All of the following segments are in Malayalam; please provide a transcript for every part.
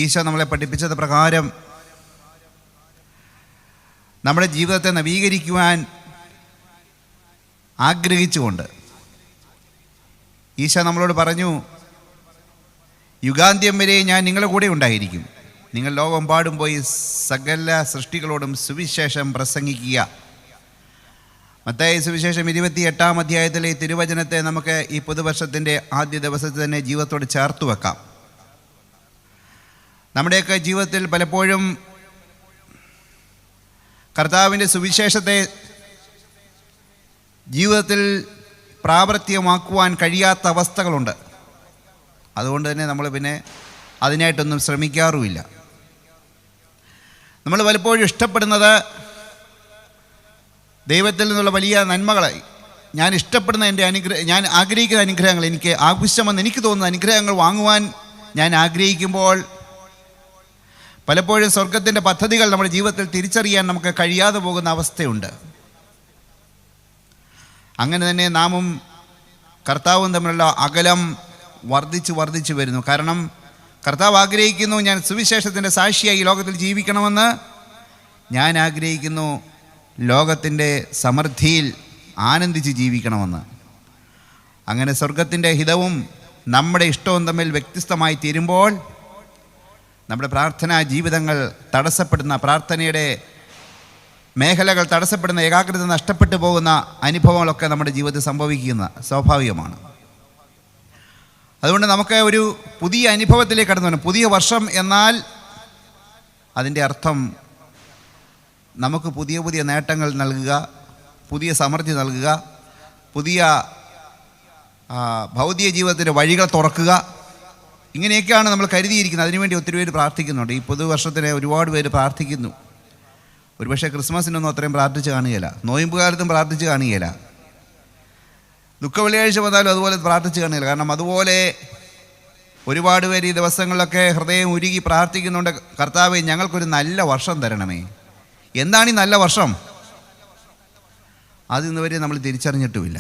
ഈശോ നമ്മളെ പഠിപ്പിച്ചത് പ്രകാരം നമ്മുടെ ജീവിതത്തെ നവീകരിക്കുവാൻ ആഗ്രഹിച്ചുകൊണ്ട് ഈശോ നമ്മളോട് പറഞ്ഞു, യുഗാന്ത്യം വരെ ഞാൻ നിങ്ങളുടെ കൂടെ ഉണ്ടായിരിക്കും. നിങ്ങൾ ലോകമെമ്പാടും പോയി സകല സൃഷ്ടികളോടും സുവിശേഷം പ്രസംഗിക്കുക. മത്തായി സുവിശേഷം 28-ാം അധ്യായത്തിലെ ഈ തിരുവചനത്തെ നമുക്ക് ഈ പുതുവർഷത്തിൻ്റെ ആദ്യ ദിവസത്തിൽ തന്നെ ജീവിതത്തോട് ചേർത്ത് വെക്കാം. നമ്മുടെയൊക്കെ ജീവിതത്തിൽ പലപ്പോഴും കർത്താവിൻ്റെ സുവിശേഷത്തെ ജീവിതത്തിൽ പ്രാവർത്തികമാക്കുവാൻ കഴിയാത്ത അവസ്ഥകളുണ്ട്. അതുകൊണ്ട് തന്നെ നമ്മൾ പിന്നെ അതിനായിട്ടൊന്നും ശ്രമിക്കാറുമില്ല. നമ്മൾ പലപ്പോഴും ഇഷ്ടപ്പെടുന്നത് ദൈവത്തിൽ നിന്നുള്ള വലിയ നന്മകളായി, ഞാൻ ഇഷ്ടപ്പെടുന്ന ഞാൻ ആഗ്രഹിക്കുന്ന അനുഗ്രഹങ്ങൾ, എനിക്ക് ആവശ്യമെന്ന് എനിക്ക് തോന്നുന്ന അനുഗ്രഹങ്ങൾ വാങ്ങുവാൻ ഞാൻ ആഗ്രഹിക്കുമ്പോൾ പലപ്പോഴും സ്വർഗത്തിൻ്റെ പദ്ധതികൾ നമ്മുടെ ജീവിതത്തിൽ തിരിച്ചറിയാൻ നമുക്ക് കഴിയാതെ പോകുന്ന അവസ്ഥയുണ്ട്. അങ്ങനെ തന്നെ നാമും കർത്താവും തമ്മിലുള്ള അകലം വർദ്ധിച്ചു വരുന്നു. കാരണം കർത്താവ് ആഗ്രഹിക്കുന്നു ഞാൻ സുവിശേഷത്തിൻ്റെ സാക്ഷിയായി ലോകത്തിൽ ജീവിക്കണമെന്ന്, ഞാൻ ആഗ്രഹിക്കുന്നു ലോകത്തിൻ്റെ സമൃദ്ധിയിൽ ആനന്ദിച്ച് ജീവിക്കണമെന്ന്. അങ്ങനെ സ്വർഗത്തിൻ്റെ ഹിതവും നമ്മുടെ ഇഷ്ടവും തമ്മിൽ വ്യത്യസ്തമായി തീരുമ്പോൾ നമ്മുടെ പ്രാർത്ഥനാ ജീവിതങ്ങൾ തടസ്സപ്പെടുന്ന, പ്രാർത്ഥനയുടെ മേഖലകൾ തടസ്സപ്പെടുന്ന, ഏകാഗ്രത നഷ്ടപ്പെട്ടു പോകുന്ന അനുഭവങ്ങളൊക്കെ നമ്മുടെ ജീവിതത്തിൽ സംഭവിക്കുന്ന സ്വാഭാവികമാണ്. അതുകൊണ്ട് നമുക്ക് ഒരു പുതിയ അനുഭവത്തിലേക്ക് കടന്നു വരണം. പുതിയ വർഷം എന്നാൽ അതിൻ്റെ അർത്ഥം നമുക്ക് പുതിയ പുതിയ നേട്ടങ്ങൾ നൽകുക, പുതിയ സമൃദ്ധി നൽകുക, പുതിയ ഭൗതിക ജീവിതത്തിൻ്റെ വഴികൾ തുറക്കുക, ഇങ്ങനെയൊക്കെയാണ് നമ്മൾ കരുതിയിരിക്കുന്നത്. അതിനുവേണ്ടി ഒത്തിരി പേര് പ്രാർത്ഥിക്കുന്നുണ്ട്. ഈ പുതുവർഷത്തിന് ഒരുപാട് പേര് പ്രാർത്ഥിക്കുന്നു. ഒരുപക്ഷെ ക്രിസ്മസിനൊന്നും അത്രയും പ്രാർത്ഥിച്ച് കാണുകയില്ല, നോയമ്പ് കാലത്തും പ്രാർത്ഥിച്ച് കാണുകയില്ല, ദുഃഖ വെള്ളിയാഴ്ച വന്നാലും അതുപോലെ പ്രാർത്ഥിച്ച് കാണുകയില്ല. കാരണം അതുപോലെ ഒരുപാട് പേര് ഈ ദിവസങ്ങളിലൊക്കെ ഹൃദയം ഉരുകി പ്രാർത്ഥിക്കുന്നുണ്ട്, കർത്താവേ ഞങ്ങൾക്കൊരു നല്ല വർഷം തരണമേ. എന്താണ് ഈ നല്ല വർഷം? അതിന്ന് വരെ നമ്മൾ തിരിച്ചറിഞ്ഞിട്ടുമില്ല.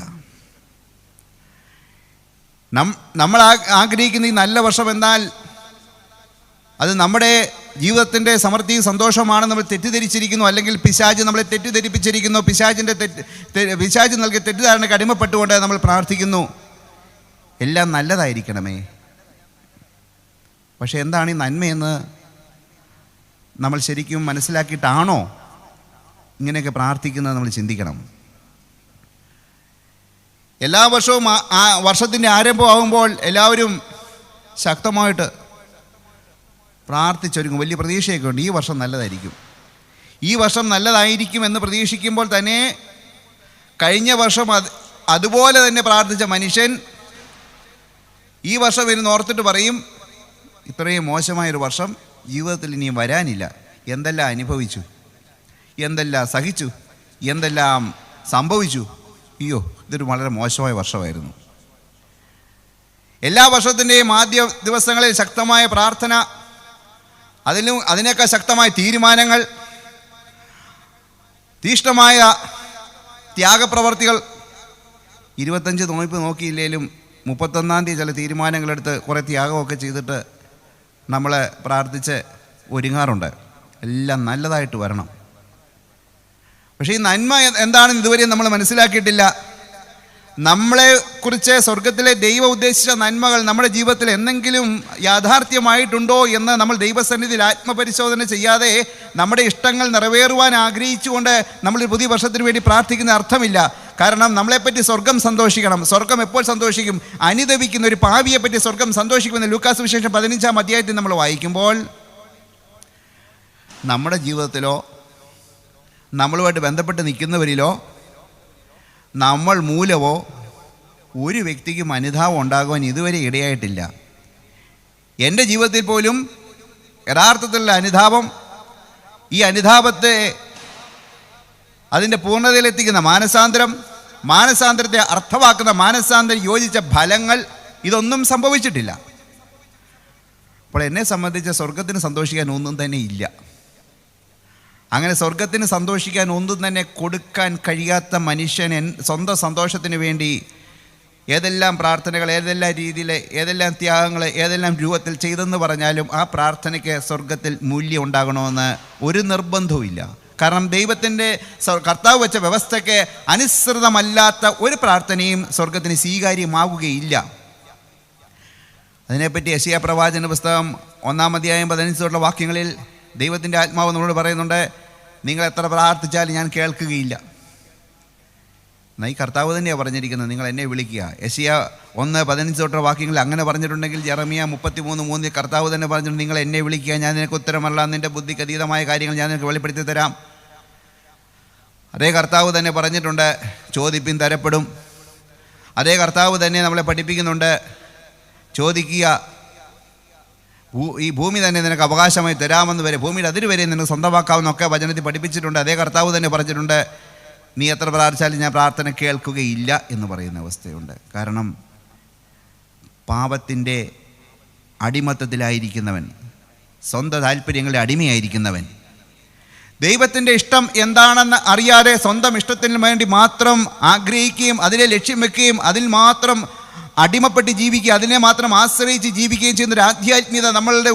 നമ്മൾ ആഗ്രഹിക്കുന്ന ഈ നല്ല വർഷം എന്നാൽ അത് നമ്മുടെ ജീവിതത്തിൻ്റെ സമൃദ്ധി സന്തോഷമാണ് നമ്മൾ തെറ്റിദ്ധരിച്ചിരിക്കുന്നു, അല്ലെങ്കിൽ പിശാച് നമ്മളെ തെറ്റിദ്ധരിപ്പിച്ചിരിക്കുന്നു. പിശാച് നൽകിയ തെറ്റിദ്ധാരണയ്ക്ക് അടിമപ്പെട്ടുകൊണ്ട് നമ്മൾ പ്രാർത്ഥിക്കുന്നു, എല്ലാം നല്ലതായിരിക്കണമേ. പക്ഷെ എന്താണ് ഈ നന്മയെന്ന് നമ്മൾ ശരിക്കും മനസ്സിലാക്കിയിട്ടാണോ ഇങ്ങനെയൊക്കെ പ്രാർത്ഥിക്കുന്നത് നമ്മൾ ചിന്തിക്കണം. എല്ലാ വർഷവും ആ വർഷത്തിൻ്റെ ആരംഭമാകുമ്പോൾ എല്ലാവരും ശക്തമായിട്ട് പ്രാർത്ഥിച്ചൊരുങ്ങും, വലിയ പ്രതീക്ഷയൊക്കെ ഉണ്ട്. ഈ വർഷം നല്ലതായിരിക്കും, ഈ വർഷം നല്ലതായിരിക്കും എന്ന് പ്രതീക്ഷിക്കുമ്പോൾ തന്നെ കഴിഞ്ഞ വർഷം അതുപോലെ തന്നെ പ്രാർത്ഥിച്ച മനുഷ്യൻ ഈ വർഷം ഇരുന്ന് ഓർത്തിട്ട് പറയും, ഇത്രയും മോശമായൊരു വർഷം ജീവിതത്തിൽ ഇനിയും വരാനില്ല. എന്തെല്ലാം അനുഭവിച്ചു, എന്തെല്ലാം സഹിച്ചു, എന്തെല്ലാം സംഭവിച്ചു, അയ്യോ ഇതൊരു വളരെ മോശമായ വർഷമായിരുന്നു. എല്ലാ വർഷത്തിൻ്റെയും ആദ്യ ദിവസങ്ങളിൽ ശക്തമായ പ്രാർത്ഥന, അതിനേക്കാൾ ശക്തമായ തീരുമാനങ്ങൾ, തീഷ്ണമായ ത്യാഗപ്രവർത്തികൾ. 25 നോയമ്പ് നോക്കിയില്ലെങ്കിലും 31-ാം തീയതി ചില തീരുമാനങ്ങളെടുത്ത് കുറേ ത്യാഗമൊക്കെ ചെയ്തിട്ട് നമ്മൾ പ്രാർത്ഥിച്ച് ഒരുങ്ങാറുണ്ട്. എല്ലാം നല്ലതായിട്ട് വരണം. പക്ഷേ ഈ നന്മ എന്താണെന്ന് ഇതുവരെയും നമ്മൾ മനസ്സിലാക്കിയിട്ടില്ല. നമ്മളെക്കുറിച്ച് സ്വർഗത്തിലെ ദൈവം ഉദ്ദേശിച്ച നന്മകൾ നമ്മുടെ ജീവിതത്തിൽ എന്തെങ്കിലും യാഥാർത്ഥ്യമായിട്ടുണ്ടോ എന്ന് നമ്മൾ ദൈവസന്നിധിയിൽ ആത്മപരിശോധന ചെയ്യാതെ നമ്മുടെ ഇഷ്ടങ്ങൾ നിറവേറുവാൻ ആഗ്രഹിച്ചുകൊണ്ട് നമ്മൾ പുതിയ വർഷത്തിന് വേണ്ടി പ്രാർത്ഥിക്കുന്ന അർത്ഥമില്ല. കാരണം നമ്മളെപ്പറ്റി സ്വർഗം സന്തോഷിക്കണം. സ്വർഗം എപ്പോൾ സന്തോഷിക്കും? അനുദപിക്കുന്ന ഒരു പാപിയെപ്പറ്റി സ്വർഗം സന്തോഷിക്കുമെന്ന് ലൂക്കാസ് സുവിശേഷം 15-ാം അധ്യായത്തിൽ നമ്മൾ വായിക്കുമ്പോൾ നമ്മുടെ ജീവിതത്തിലോ നമ്മളുമായിട്ട് ബന്ധപ്പെട്ട് നിൽക്കുന്നവരിലോ നമ്മൾ മൂലമോ ഒരു വ്യക്തിക്കും അനുതാപം ഉണ്ടാകുവാൻ ഇതുവരെ ഇടയായിട്ടില്ല. എൻ്റെ ജീവിതത്തിൽ പോലും യഥാർത്ഥത്തിലുള്ള അനുതാപം, ഈ അനുതാപത്തെ അതിൻ്റെ പൂർണ്ണതയിലെത്തിക്കുന്ന മാനസാന്തരത്തെ അർത്ഥമാക്കുന്ന മാനസാന്തരം യോജിച്ച ഫലങ്ങൾ, ഇതൊന്നും സംഭവിച്ചിട്ടില്ല. അപ്പോൾ എന്നെ സംബന്ധിച്ച് സ്വർഗത്തിന് സന്തോഷിക്കാൻ ഒന്നും തന്നെ ഇല്ല. അങ്ങനെ സ്വർഗത്തിന് സന്തോഷിക്കാൻ ഒന്നും തന്നെ കൊടുക്കാൻ കഴിയാത്ത മനുഷ്യൻ സ്വന്തം സന്തോഷത്തിന് വേണ്ടി ഏതെല്ലാം പ്രാർത്ഥനകൾ, ഏതെല്ലാം രീതിയിൽ, ഏതെല്ലാം ത്യാഗങ്ങൾ, ഏതെല്ലാം രൂപത്തിൽ ചെയ്തെന്ന് പറഞ്ഞാലും ആ പ്രാർത്ഥനയ്ക്ക് സ്വർഗത്തിൽ മൂല്യം ഉണ്ടാകണമെന്ന് ഒരു നിർബന്ധവുമില്ല. കാരണം ദൈവത്തിൻ്റെ കർത്താവ് വെച്ച വ്യവസ്ഥയ്ക്ക് അനുസൃതമല്ലാത്ത ഒരു പ്രാർത്ഥനയും സ്വർഗത്തിന് സ്വീകാര്യമാവുകയില്ല. അതിനെപ്പറ്റി യെശയ്യാ പ്രവാചകന്റെ പുസ്തകം 1-ാം അധ്യായം 15 വാക്യങ്ങളിൽ ദൈവത്തിൻ്റെ ആത്മാവ് നമ്മളോട് പറയുന്നുണ്ട്, നിങ്ങൾ എത്ര പ്രാർത്ഥിച്ചാലും ഞാൻ കേൾക്കുകയില്ല. എന്നാൽ ഈ കർത്താവ് തന്നെയാണ് പറഞ്ഞിരിക്കുന്നത്, നിങ്ങൾ എന്നെ വിളിക്കുക. യെശയ്യാ 1:15 വാക്യങ്ങളിൽ അങ്ങനെ പറഞ്ഞിട്ടുണ്ടെങ്കിൽ യെരമ്യാ 33:3 കർത്താവ് തന്നെ പറഞ്ഞിട്ടുണ്ട്, നിങ്ങൾ എന്നെ വിളിക്കുക, ഞാൻ നിനക്ക് ഉത്തരമല്ല, നിൻ്റെ ബുദ്ധിക്ക് അതീതമായ കാര്യങ്ങൾ ഞാൻ നിനക്ക് വെളിപ്പെടുത്തി തരാം. അതേ കർത്താവ് തന്നെ പറഞ്ഞിട്ടുണ്ട്, ചോദിപ്പിൻ തരപ്പെടും. അതേ കർത്താവ് തന്നെ നമ്മളെ പഠിപ്പിക്കുന്നുണ്ട്, ചോദിക്കുക, ഈ ഭൂമി തന്നെ നിനക്ക് അവകാശമായി തരാമെന്ന് വരെ, ഭൂമിയുടെ അതിരുവരെ നിനക്ക് സ്വന്തമാക്കാമെന്നൊക്കെ വചനത്തിൽ പഠിപ്പിച്ചിട്ടുണ്ട്. അതേ കർത്താവ് തന്നെ പറഞ്ഞിട്ടുണ്ട്, നീ എത്ര പ്രാർത്ഥിച്ചാലും ഞാൻ പ്രാർത്ഥന കേൾക്കുകയില്ല എന്ന് പറയുന്ന അവസ്ഥയുണ്ട്. കാരണം പാപത്തിൻ്റെ അടിമത്തത്തിലായിരിക്കുന്നവൻ, സ്വന്തം താല്പര്യങ്ങളുടെ അടിമയായിരിക്കുന്നവൻ, ദൈവത്തിൻ്റെ ഇഷ്ടം എന്താണെന്ന് അറിയാതെ സ്വന്തം ഇഷ്ടത്തിന് വേണ്ടി മാത്രം ആഗ്രഹിക്കുകയും അതിനെ ലക്ഷ്യം വെക്കുകയും അതിൽ മാത്രം അടിമപ്പെട്ട് ജീവിക്കുക, അതിനെ മാത്രം ആശ്രയിച്ച് ജീവിക്കുകയും ചെയ്യുന്നൊരു ആധ്യാത്മികത നമ്മളുടെ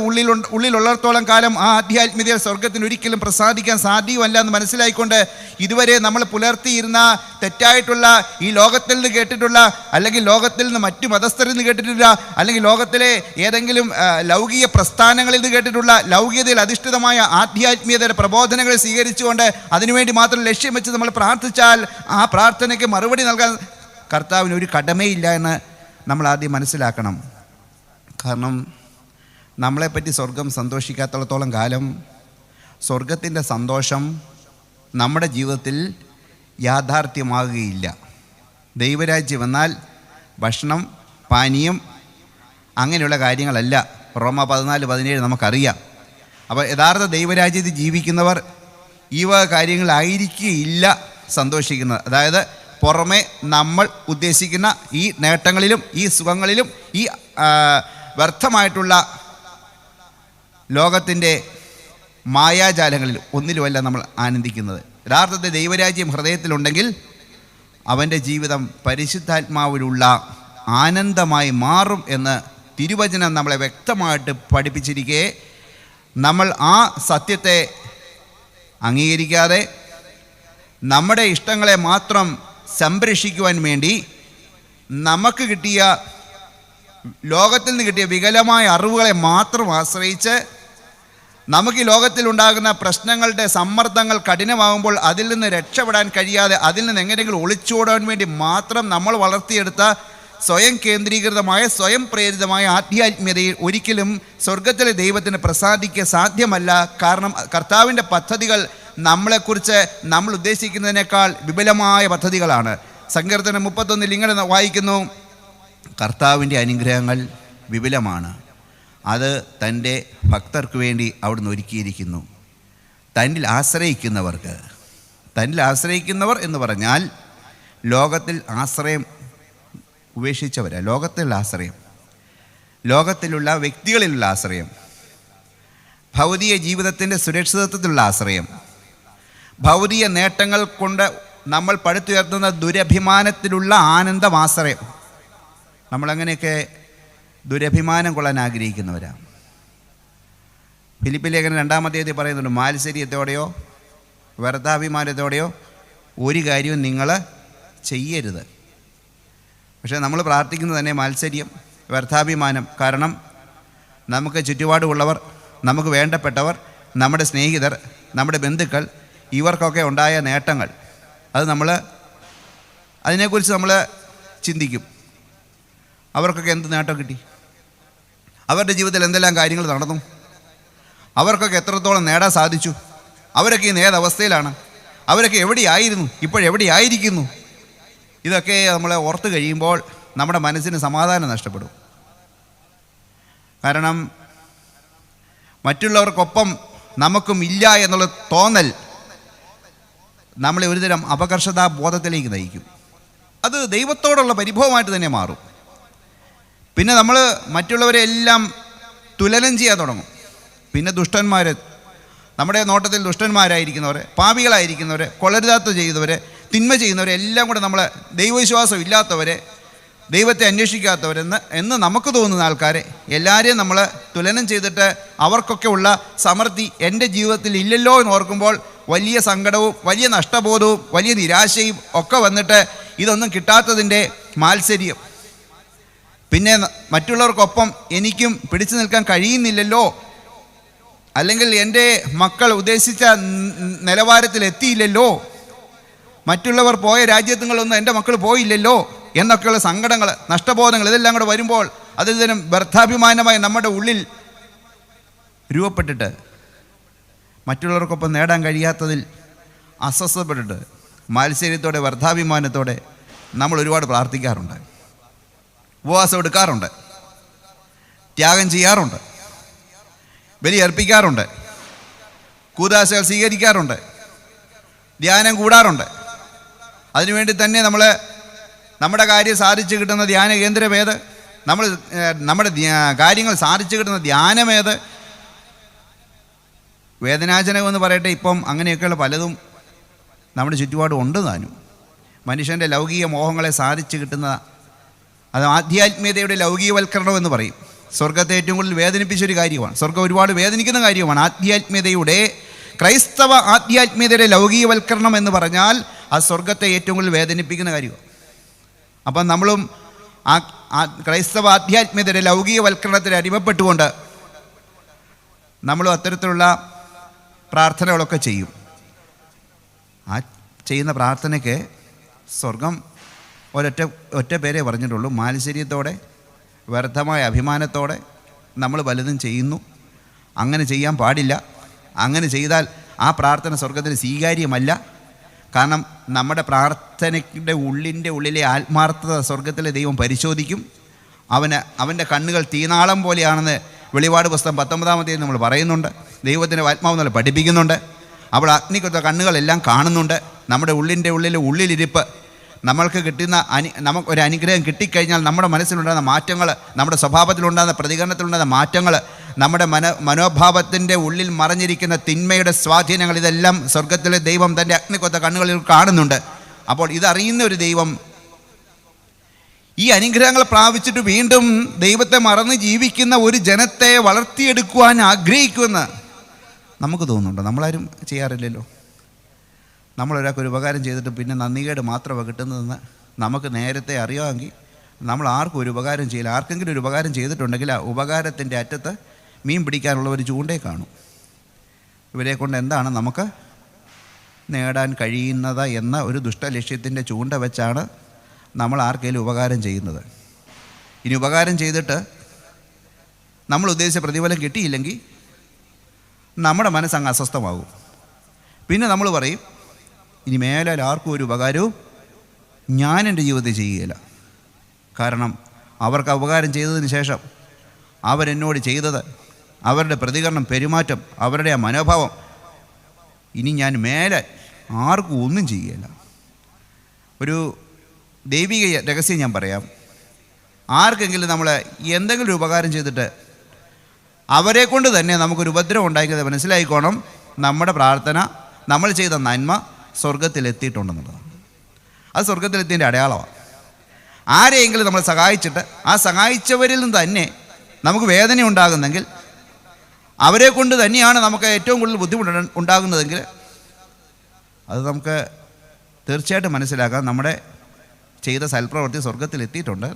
ഉള്ളിലുള്ളിടത്തോളം കാലം ആ ആധ്യാത്മികത സ്വർഗത്തിന് ഒരിക്കലും പ്രസാദിക്കാൻ സാധ്യമല്ല എന്ന് മനസ്സിലായിക്കൊണ്ട് ഇതുവരെ നമ്മൾ പുലർത്തിയിരുന്ന തെറ്റായിട്ടുള്ള ഈ ലോകത്തിൽ നിന്ന് കേട്ടിട്ടുള്ള, അല്ലെങ്കിൽ ലോകത്തിൽ നിന്ന് മറ്റു മതസ്ഥരിൽ നിന്ന് കേട്ടിട്ടുള്ള, അല്ലെങ്കിൽ ലോകത്തിലെ ഏതെങ്കിലും ലൗകിക പ്രസ്ഥാനങ്ങളിൽ നിന്ന് കേട്ടിട്ടുള്ള ലൗകികതയിൽ അധിഷ്ഠിതമായ ആധ്യാത്മികതയുടെ പ്രബോധനങ്ങൾ സ്വീകരിച്ചുകൊണ്ട് അതിനുവേണ്ടി മാത്രം ലക്ഷ്യം വെച്ച് നമ്മൾ പ്രാർത്ഥിച്ചാൽ ആ പ്രാർത്ഥനയ്ക്ക് മറുപടി നൽകാൻ കർത്താവിന് ഒരു കടമയില്ല എന്ന് നമ്മൾ ആദ്യം മനസ്സിലാക്കണം. കാരണം നമ്മളെപ്പറ്റി സ്വർഗം സന്തോഷിക്കാത്തിടത്തോളം കാലം സ്വർഗത്തിൻ്റെ സന്തോഷം നമ്മുടെ ജീവിതത്തിൽ യാഥാർത്ഥ്യമാകുകയില്ല. ദൈവരാജ്യം എന്നാൽ ഭക്ഷണം, പാനീയം, അങ്ങനെയുള്ള കാര്യങ്ങളല്ല. റോമ 14:17 നമുക്കറിയാം. അപ്പോൾ യഥാർത്ഥ ദൈവരാജ്യത്തിൽ ജീവിക്കുന്നവർ ഈ വക കാര്യങ്ങളായിരിക്കുകയില്ല സന്തോഷിക്കുന്നത്. അതായത് പുറമെ നമ്മൾ ഉദ്ദേശിക്കുന്ന ഈ നേട്ടങ്ങളിലും ഈ സുഖങ്ങളിലും ഈ വ്യർത്ഥമായിട്ടുള്ള ലോകത്തിൻ്റെ മായാജാലങ്ങളിലും ഒന്നിലുമല്ല നമ്മൾ ആനന്ദിക്കുന്നത്. യഥാർത്ഥത്തിൽ ദൈവരാജ്യം ഹൃദയത്തിലുണ്ടെങ്കിൽ അവൻ്റെ ജീവിതം പരിശുദ്ധാത്മാവിലുള്ള ആനന്ദമായി മാറും എന്ന് തിരുവചനം നമ്മളെ വ്യക്തമായിട്ട് പഠിപ്പിച്ചിരിക്കെ നമ്മൾ ആ സത്യത്തെ അംഗീകരിക്കാതെ നമ്മുടെ ഇഷ്ടങ്ങളെ മാത്രം സംരക്ഷിക്കുവാൻ വേണ്ടി നമുക്ക് കിട്ടിയ, ലോകത്തിൽ നിന്ന് കിട്ടിയ വികലമായ അറിവുകളെ മാത്രം ആശ്രയിച്ച് നമുക്ക് ഈ ലോകത്തിലുണ്ടാകുന്ന പ്രശ്നങ്ങളുടെ സമ്മർദ്ദങ്ങൾ കഠിനമാകുമ്പോൾ അതിൽ നിന്ന് രക്ഷപ്പെടാൻ കഴിയാതെ അതിൽ നിന്ന് എങ്ങനെയെങ്കിലും ഒളിച്ചോടാൻ വേണ്ടി മാത്രം നമ്മൾ വളർത്തിയെടുത്ത സ്വയം കേന്ദ്രീകൃതമായ, സ്വയം പ്രേരിതമായ ആധ്യാത്മികതയിൽ ഒരിക്കലും സ്വർഗത്തിലെ ദൈവത്തിന് പ്രസാദിക്കുക സാധ്യമല്ല. കാരണം കർത്താവിൻ്റെ പദ്ധതികൾ നമ്മളെക്കുറിച്ച് നമ്മൾ ഉദ്ദേശിക്കുന്നതിനേക്കാൾ വിപുലമായ പദ്ധതികളാണ്. സങ്കീർത്തനം 31 ഇങ്ങനെ വായിക്കുന്നു, കർത്താവിൻ്റെ അനുഗ്രഹങ്ങൾ വിപുലമാണ്, അത് തൻ്റെ ഭക്തർക്ക് വേണ്ടി അവിടുന്ന് ഒരുക്കിയിരിക്കുന്നു. തന്നിൽ ആശ്രയിക്കുന്നവർക്ക്, തന്നിൽ ആശ്രയിക്കുന്നവർ എന്ന് പറഞ്ഞാൽ ലോകത്തിൽ ആശ്രയം ഉപേക്ഷിച്ചവരാ. ലോകത്തിലുള്ള ആശ്രയം, ലോകത്തിലുള്ള വ്യക്തികളിലുള്ള ആശ്രയം, ഭൗതിക ജീവിതത്തിൻ്റെ സുരക്ഷിതത്വത്തിലുള്ള ആശ്രയം, ഭൗതിക നേട്ടങ്ങൾ കൊണ്ട് നമ്മൾ പടുത്തുയർത്തുന്ന ദുരഭിമാനത്തിലുള്ള ആനന്ദമാശ്രയം. നമ്മളങ്ങനെയൊക്കെ ദുരഭിമാനം കൊള്ളാൻ ആഗ്രഹിക്കുന്നവരാണ്. ഫിലിപ്പി ലേഖനം 2-ാം അധ്യായത്തിൽ പറയുന്നുണ്ട്, മാത്സര്യത്തോടെയോ വ്യർത്ഥാഭിമാനത്തോടെയോ ഒരു കാര്യവും നിങ്ങൾ ചെയ്യരുത്. പക്ഷേ നമ്മൾ പ്രാർത്ഥിക്കുന്നത് തന്നെ മാത്സര്യം, വ്യർത്ഥാഭിമാനം. കാരണം നമുക്ക് ചുറ്റുപാടുമുള്ളവർ, നമുക്ക് വേണ്ടപ്പെട്ടവർ, നമ്മുടെ സ്നേഹിതർ, നമ്മുടെ ബന്ധുക്കൾ, ഇവർക്കൊക്കെ ഉണ്ടായ നേട്ടങ്ങൾ, അത് അതിനെക്കുറിച്ച് നമ്മൾ ചിന്തിക്കും. അവർക്കൊക്കെ എന്ത് നേട്ടം കിട്ടി, അവരുടെ ജീവിതത്തിൽ എന്തെല്ലാം കാര്യങ്ങൾ നടന്നു, അവർക്കൊക്കെ എത്രത്തോളം നേടാൻ സാധിച്ചു, അവരൊക്കെ ഇന്ന് ഏതവസ്ഥയിലാണ്, അവരൊക്കെ എവിടെയായിരുന്നു, ഇപ്പോഴെവിടെയായിരിക്കുന്നു. ഇതൊക്കെ നമ്മളെ ഓർത്ത് കഴിയുമ്പോൾ നമ്മുടെ മനസ്സിന് സമാധാനം നഷ്ടപ്പെടും. കാരണം മറ്റുള്ളവർക്കൊപ്പം നമുക്കും ഇല്ല എന്നുള്ള തോന്നൽ നമ്മളെ ഒരുതരം അപകർഷതാ ബോധത്തിലേക്ക് നയിക്കും. അത് ദൈവത്തോടുള്ള പരിഭവമായിട്ട് തന്നെ മാറും. പിന്നെ നമ്മൾ മറ്റുള്ളവരെ എല്ലാം തുലനം ചെയ്യാൻ തുടങ്ങും. പിന്നെ ദുഷ്ടന്മാർ, നമ്മുടെ നോട്ടത്തിൽ ദുഷ്ടന്മാരായിരിക്കുന്നവരെ, പാപികളായിരിക്കുന്നവരെ, കൊള്ളരുതാത്ത ചെയ്യുന്നവരെ, തിന്മ ചെയ്യുന്നവരെ എല്ലാം കൂടെ നമ്മൾ, ദൈവവിശ്വാസം ഇല്ലാത്തവരെ, ദൈവത്തെ അന്വേഷിക്കാത്തവരെന്ന് നമുക്ക് തോന്നുന്ന ആൾക്കാരെ എല്ലാവരെയും നമ്മൾ തുലനം ചെയ്തിട്ട് അവർക്കൊക്കെ ഉള്ള സമൃദ്ധി എൻ്റെ ജീവിതത്തിൽ ഇല്ലല്ലോ എന്ന് ഓർക്കുമ്പോൾ വലിയ സങ്കടവും വലിയ നഷ്ടബോധവും വലിയ നിരാശയും ഒക്കെ വന്നിട്ട് ഇതൊന്നും കിട്ടാത്തതിൻ്റെ മാത്സര്യം, പിന്നെ മറ്റുള്ളവർക്കൊപ്പം എനിക്കും പിടിച്ചു നിൽക്കാൻ കഴിയുന്നില്ലല്ലോ, അല്ലെങ്കിൽ എൻ്റെ മക്കൾ ഉദ്ദേശിച്ച നിലവാരത്തിൽ എത്തിയില്ലല്ലോ, മറ്റുള്ളവർ പോയ രാജ്യത്തുകളൊന്നും എൻ്റെ മക്കൾ പോയില്ലല്ലോ എന്നൊക്കെയുള്ള സങ്കടങ്ങൾ, നഷ്ടബോധങ്ങൾ ഇതെല്ലാം കൂടെ വരുമ്പോൾ അതിൽ തന്നെ വ്യർത്ഥാഭിമാനമായി നമ്മുടെ ഉള്ളിൽ രൂപപ്പെട്ടിട്ട് മറ്റുള്ളവർക്കൊപ്പം നേടാൻ കഴിയാത്തതിൽ അസ്വസ്ഥപ്പെട്ടിട്ട് മാത്സര്യത്തോടെ വ്യർത്ഥാഭിമാനത്തോടെ നമ്മൾ ഒരുപാട് പ്രാർത്ഥിക്കാറുണ്ട്, ഉപവാസം എടുക്കാറുണ്ട്, ത്യാഗം ചെയ്യാറുണ്ട്, ബലി അർപ്പിക്കാറുണ്ട്, കൂദാശകൾ സ്വീകരിക്കാറുണ്ട്, ധ്യാനം കൂടാറുണ്ട്. അതിനുവേണ്ടി തന്നെ നമ്മുടെ കാര്യം സാധിച്ചു കിട്ടുന്ന ധ്യാന കേന്ദ്രമേത്, നമ്മുടെ കാര്യങ്ങൾ സാധിച്ചു കിട്ടുന്ന ധ്യാനമേത്? വേദനാജനകമെന്ന് പറയട്ടെ, ഇപ്പം അങ്ങനെയൊക്കെയുള്ള പലതും നമ്മുടെ ചുറ്റുപാടും ഉണ്ട് താനും. മനുഷ്യൻ്റെ ലൗകിക മോഹങ്ങളെ സാധിച്ചു കിട്ടുന്ന അത് ആധ്യാത്മികതയുടെ ലൗകികവൽക്കരണം എന്ന് പറയും. സ്വർഗത്തെ ഏറ്റവും കൂടുതൽ വേദനിപ്പിച്ചൊരു കാര്യമാണ്. സ്വർഗം ഒരുപാട് വേദനിക്കുന്ന കാര്യമാണ്. ആധ്യാത്മികതയുടെ, ക്രൈസ്തവ ആധ്യാത്മികതയുടെ ലൗകികവൽക്കരണം എന്ന് പറഞ്ഞാൽ ആ സ്വർഗത്തെ ഏറ്റവും കൂടുതൽ വേദനിപ്പിക്കുന്ന കാര്യമാണ്. അപ്പം നമ്മളും ക്രൈസ്തവ ആധ്യാത്മികതയുടെ ലൗകികവൽക്കരണത്തിന് അടിമപ്പെട്ടുകൊണ്ട് നമ്മളും അത്തരത്തിലുള്ള പ്രാർത്ഥനകളൊക്കെ ചെയ്യും. ആ ചെയ്യുന്ന പ്രാർത്ഥനയ്ക്ക് സ്വർഗം ഒറ്റ പേരേ പറഞ്ഞിട്ടുള്ളൂ: മാത്സര്യത്തോടെ, വ്യർത്ഥമായ അഭിമാനത്തോടെ നമ്മൾ പലതും ചെയ്യുന്നു. അങ്ങനെ ചെയ്യാൻ പാടില്ല. അങ്ങനെ ചെയ്താൽ ആ പ്രാർത്ഥന സ്വർഗത്തിന് സ്വീകാര്യമല്ല. കാരണം നമ്മുടെ പ്രാർത്ഥനയുടെ ഉള്ളിലെ ആത്മാർത്ഥത സ്വർഗത്തിലെ ദൈവം പരിശോധിക്കും. അവൻ്റെ കണ്ണുകൾ തീനാളം പോലെയാണെന്ന് വെളിപാട് പുസ്തകം 19 നമ്മൾ പറയുന്നുണ്ട്. ദൈവത്തിൻ്റെ ആത്മാവ് നമ്മൾ പഠിപ്പിക്കുന്നുണ്ട്. അവിടെ അഗ്നിക്കൊത്ത കണ്ണുകളെല്ലാം കാണുന്നുണ്ട്. നമ്മുടെ ഉള്ളിലിരിപ്പ്, നമ്മൾക്ക് കിട്ടുന്ന നമുക്കൊരു അനുഗ്രഹം കിട്ടിക്കഴിഞ്ഞാൽ നമ്മുടെ മനസ്സിലുണ്ടാകുന്ന മാറ്റങ്ങൾ, നമ്മുടെ സ്വഭാവത്തിലുണ്ടാകുന്ന പ്രതികരണത്തിലുണ്ടാകുന്ന മാറ്റങ്ങൾ, നമ്മുടെ മനോഭാവത്തിൻ്റെ ഉള്ളിൽ മറഞ്ഞിരിക്കുന്ന തിന്മയുടെ സ്വാധീനങ്ങൾ, ഇതെല്ലാം സ്വർഗത്തിലെ ദൈവം തൻ്റെ അഗ്നിക്കൊത്ത കണ്ണുകളിൽ കാണുന്നുണ്ട്. അപ്പോൾ ഇതറിയുന്ന ഒരു ദൈവം ഈ അനുഗ്രഹങ്ങൾ പ്രാപിച്ചിട്ട് വീണ്ടും ദൈവത്തെ മറന്ന് ജീവിക്കുന്ന ഒരു ജനത്തെ വളർത്തിയെടുക്കുവാൻ ആഗ്രഹിക്കുമെന്ന് നമുക്ക് തോന്നുന്നുണ്ട്. നമ്മളാരും ചെയ്യാറില്ലല്ലോ. നമ്മളൊരാൾക്കൊരു ഉപകാരം ചെയ്തിട്ട് പിന്നെ നന്ദികേട് മാത്രമാണ് കിട്ടുന്നതെന്ന് നമുക്ക് നേരത്തെ അറിയാമെങ്കിൽ നമ്മൾ ആർക്കും ഒരു ഉപകാരം ചെയ്യില്ല. ആർക്കെങ്കിലും ഒരു ഉപകാരം ചെയ്തിട്ടുണ്ടെങ്കിൽ ആ ഉപകാരത്തിൻ്റെ അറ്റത്ത് മീൻ പിടിക്കാനുള്ള ഒരു ചൂണ്ടേ കാണും. ഇവരെ കൊണ്ട് എന്താണ് നമുക്ക് നേടാൻ കഴിയുന്നത് എന്ന ഒരു ദുഷ്ടലക്ഷ്യത്തിൻ്റെ ചൂണ്ട വെച്ചാണ് നമ്മൾ ആർക്കെങ്കിലും ഉപകാരം ചെയ്യുന്നത്. ഇനി ഉപകാരം ചെയ്തിട്ട് നമ്മൾ ഉദ്ദേശിച്ച പ്രതിഫലം കിട്ടിയില്ലെങ്കിൽ നമ്മുടെ മനസ്സങ്ങ് അസ്വസ്ഥമാകും. പിന്നെ നമ്മൾ പറയും, ഇനി മേലാൽ ആർക്കും ഒരു ഉപകാരവും ഞാൻ എൻ്റെ ജീവിതത്തിൽ ചെയ്യുകയില്ല. കാരണം അവർക്ക് ഉപകാരം ചെയ്തതിന് ശേഷം അവരെന്നോട് ചെയ്തത്, അവരുടെ പ്രതികരണം, പെരുമാറ്റം, അവരുടെ ആ മനോഭാവം, ഇനി ഞാൻ മേലെ ആർക്കും ഒന്നും ചെയ്യുകയില്ല. ഒരു ദൈവിക രഹസ്യം ഞാൻ പറയാം. ആർക്കെങ്കിലും നമ്മൾ എന്തെങ്കിലും ഒരു ഉപകാരം ചെയ്തിട്ട് അവരെ കൊണ്ട് തന്നെ നമുക്കൊരു ഉപദ്രവം ഉണ്ടാക്കിയത് മനസ്സിലായിക്കോണം, നമ്മുടെ പ്രാർത്ഥന, നമ്മൾ ചെയ്ത നന്മ സ്വർഗത്തിലെത്തിയിട്ടുണ്ടെന്നുള്ളതാണ്. അത് സ്വർഗത്തിലെത്തിയതിൻ്റെ അടയാളമാണ്. ആരെയെങ്കിലും നമ്മൾ സഹായിച്ചിട്ട് ആ സഹായിച്ചവരിൽ നിന്ന് തന്നെ നമുക്ക് വേദന ഉണ്ടാകുന്നെങ്കിൽ, അവരെ കൊണ്ട് തന്നെയാണ് നമുക്ക് ഏറ്റവും കൂടുതൽ ബുദ്ധിമുട്ട് ഉണ്ടാകുന്നതെങ്കിൽ, അത് നമുക്ക് തീർച്ചയായിട്ടും മനസ്സിലാക്കാം നമ്മുടെ ചെയ്ത സൽപ്രവൃത്തി സ്വർഗത്തിലെത്തിയിട്ടുണ്ട്.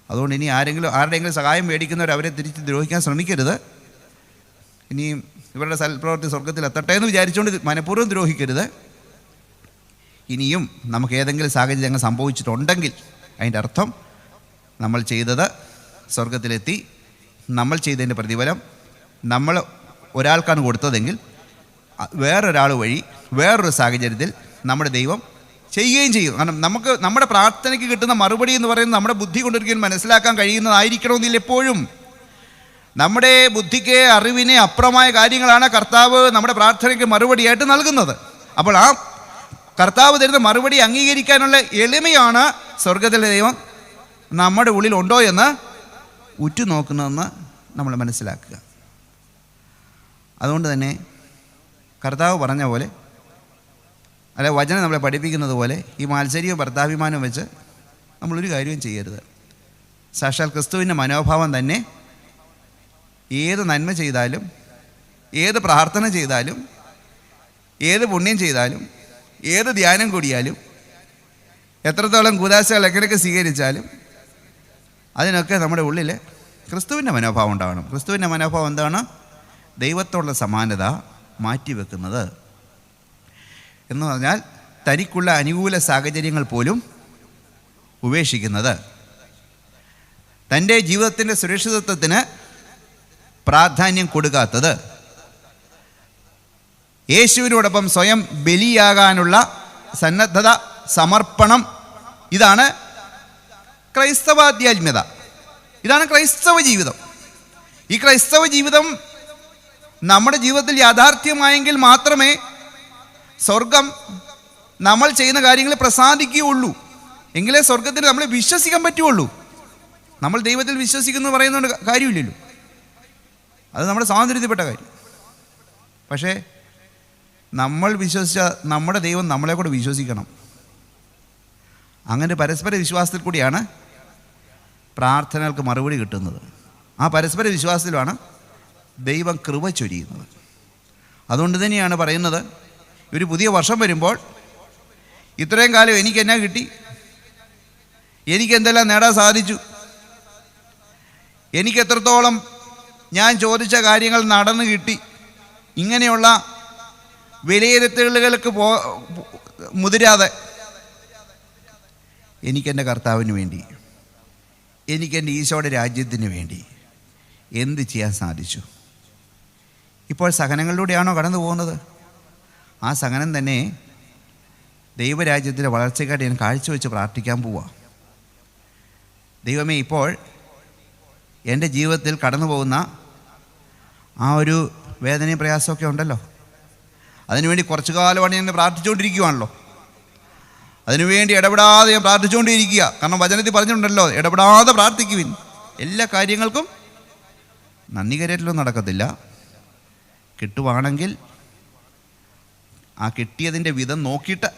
അതുകൊണ്ട് ഇനി ആരുടെയെങ്കിലും സഹായം മേടിക്കുന്നവർ അവരെ തിരിച്ച് ദ്രോഹിക്കാൻ ശ്രമിക്കരുത്. ഇനിയും ഇവരുടെ സൽപ്രവൃത്തി സ്വർഗത്തിലെത്തട്ടെ എന്ന് വിചാരിച്ചുകൊണ്ട് മനഃപൂർവ്വം ദ്രോഹിക്കരുത്. ഇനിയും നമുക്ക് ഏതെങ്കിലും സാഹചര്യങ്ങൾ സംഭവിച്ചിട്ടുണ്ടെങ്കിൽ അതിൻ്റെ അർത്ഥം നമ്മൾ ചെയ്തത് സ്വർഗത്തിലെത്തി. നമ്മൾ ചെയ്തതിൻ്റെ പ്രതിഫലം നമ്മൾ ഒരാൾക്കാണ് കൊടുത്തതെങ്കിൽ വേറൊരാൾ വഴി വേറൊരു സാഹചര്യത്തിൽ നമ്മുടെ ദൈവം ചെയ്യുകയും ചെയ്യും. കാരണം നമ്മുടെ പ്രാർത്ഥനയ്ക്ക് കിട്ടുന്ന മറുപടി എന്ന് പറയുന്നത് നമ്മുടെ ബുദ്ധി കൊണ്ടൊരിക്കലും മനസ്സിലാക്കാൻ കഴിയുന്നതായിരിക്കണമെന്നില്ല. എപ്പോഴും നമ്മുടെ ബുദ്ധിക്ക്, അറിവിനെ അപ്പുറമായ കാര്യങ്ങളാണ് കർത്താവ് നമ്മുടെ പ്രാർത്ഥനയ്ക്ക് മറുപടിയായിട്ട് നൽകുന്നത്. അപ്പോൾ ആ കർത്താവ് തരുന്ന മറുപടി അംഗീകരിക്കാനുള്ള എളിമയാണ് സ്വർഗത്തിലെ ദൈവം നമ്മുടെ ഉള്ളിലുണ്ടോ എന്ന് ഉറ്റുനോക്കുന്നതെന്ന് നമ്മൾ മനസ്സിലാക്കുക. അതുകൊണ്ട് തന്നെ കർത്താവ് പറഞ്ഞ പോലെ, അല്ലെ വചനം നമ്മളെ പഠിപ്പിക്കുന്നത് പോലെ, ഈ മാത്സര്യവും ഭർത്താഭിമാനവും വെച്ച് നമ്മളൊരു കാര്യവും ചെയ്യരുത്. സാക്ഷാൽ ക്രിസ്തുവിൻ്റെ മനോഭാവം തന്നെ ഏത് നന്മ ചെയ്താലും, ഏത് പ്രാർത്ഥന ചെയ്താലും, ഏത് പുണ്യം ചെയ്താലും, ഏത് ധ്യാനം കൂടിയാലും, എത്രത്തോളം കൂദാശകൾ എങ്ങനെയൊക്കെ സ്വീകരിച്ചാലും അതിനൊക്കെ നമ്മുടെ ഉള്ളിൽ ക്രിസ്തുവിൻ്റെ മനോഭാവം ഉണ്ടാകണം. ക്രിസ്തുവിൻ്റെ മനോഭാവം എന്താണ്? ദൈവത്തോടുള്ള സമാനത മാറ്റിവെക്കുന്നത് എന്ന് പറഞ്ഞാൽ തനിക്കുള്ള അനുകൂല സാഹചര്യങ്ങൾ പോലും ഉപേക്ഷിക്കുന്നത്, തൻ്റെ ജീവിതത്തിൻ്റെ സുരക്ഷിതത്വത്തിന് പ്രാധാന്യം കൊടുക്കാത്തത്, യേശുവിനോടൊപ്പം സ്വയം ബലിയാകാനുള്ള സന്നദ്ധത, സമർപ്പണം. ഇതാണ് ക്രൈസ്തവാധ്യാത്മ്യത, ഇതാണ് ക്രൈസ്തവ ജീവിതം. ഈ ക്രൈസ്തവ ജീവിതം നമ്മുടെ ജീവിതത്തിൽ യാഥാർത്ഥ്യമായെങ്കിൽ മാത്രമേ സ്വർഗം നമ്മൾ ചെയ്യുന്ന കാര്യങ്ങൾ പ്രസാദിക്കുകയുള്ളൂ. എങ്കിലേ സ്വർഗത്തിൽ നമ്മളെ വിശ്വസിക്കാൻ പറ്റുള്ളൂ. നമ്മൾ ദൈവത്തിൽ വിശ്വസിക്കുന്നു പറയുന്നതുകൊണ്ട് കാര്യമില്ലല്ലോ, അത് നമ്മുടെ സ്വാതന്ത്ര്യത്തിൽപ്പെട്ട കാര്യം. പക്ഷേ നമ്മൾ വിശ്വസിച്ച നമ്മുടെ ദൈവം നമ്മളെ കൂടെ വിശ്വസിക്കണം. അങ്ങനെ പരസ്പര വിശ്വാസത്തിൽ കൂടിയാണ് പ്രാർത്ഥനകൾക്ക് മറുപടി കിട്ടുന്നത്. ആ പരസ്പര വിശ്വാസത്തിലാണ് ദൈവം കൃപ ചൊരിയുന്നത്. അതുകൊണ്ട് തന്നെയാണ് പറയുന്നത്, ഒരു പുതിയ വർഷം വരുമ്പോൾ ഇത്രയും കാലം എനിക്കെന്നാ കിട്ടി, എനിക്കെന്തെല്ലാം നേടാൻ സാധിച്ചു, എനിക്കെത്രത്തോളം ഞാൻ ചോദിച്ച കാര്യങ്ങൾ നടന്നു കിട്ടി, ഇങ്ങനെയുള്ള വിലയിരുത്തലുകൾക്ക് മുതിരാതെ എനിക്കെൻ്റെ കർത്താവിന് വേണ്ടി, എനിക്കെൻ്റെ ഈശോയുടെ രാജ്യത്തിന് വേണ്ടി എന്ത് ചെയ്യാൻ സാധിച്ചു? ഇപ്പോൾ സഹനങ്ങളിലൂടെയാണോ കടന്നു പോകുന്നത്? ആ സഹനം തന്നെ ദൈവരാജ്യത്തിൻ്റെ വളർച്ചയ്ക്കായിട്ട് ഞാൻ കാഴ്ചവെച്ച് പ്രാർത്ഥിക്കാൻ പോവാം. ദൈവമേ, ഇപ്പോൾ എൻ്റെ ജീവിതത്തിൽ കടന്നു പോകുന്ന ആ ഒരു വേദനയും പ്രയാസമൊക്കെ ഉണ്ടല്ലോ, അതിനുവേണ്ടി കുറച്ചു കാലമാണ് ഞാൻ പ്രാർത്ഥിച്ചുകൊണ്ടിരിക്കുകയാണല്ലോ. അതിനുവേണ്ടി ഇടപെടാതെ ഞാൻ പ്രാർത്ഥിച്ചുകൊണ്ടിരിക്കുക. കാരണം വചനത്തിൽ പറഞ്ഞിട്ടുണ്ടല്ലോ, ഇടപെടാതെ പ്രാർത്ഥിക്കുവിൻ. എല്ലാ കാര്യങ്ങൾക്കും നന്ദി കരയറ്റലൊന്നും നടക്കത്തില്ല. കിട്ടുവാണെങ്കിൽ ആ കിട്ടിയതിൻ്റെ വിധം നോക്കിയിട്ട്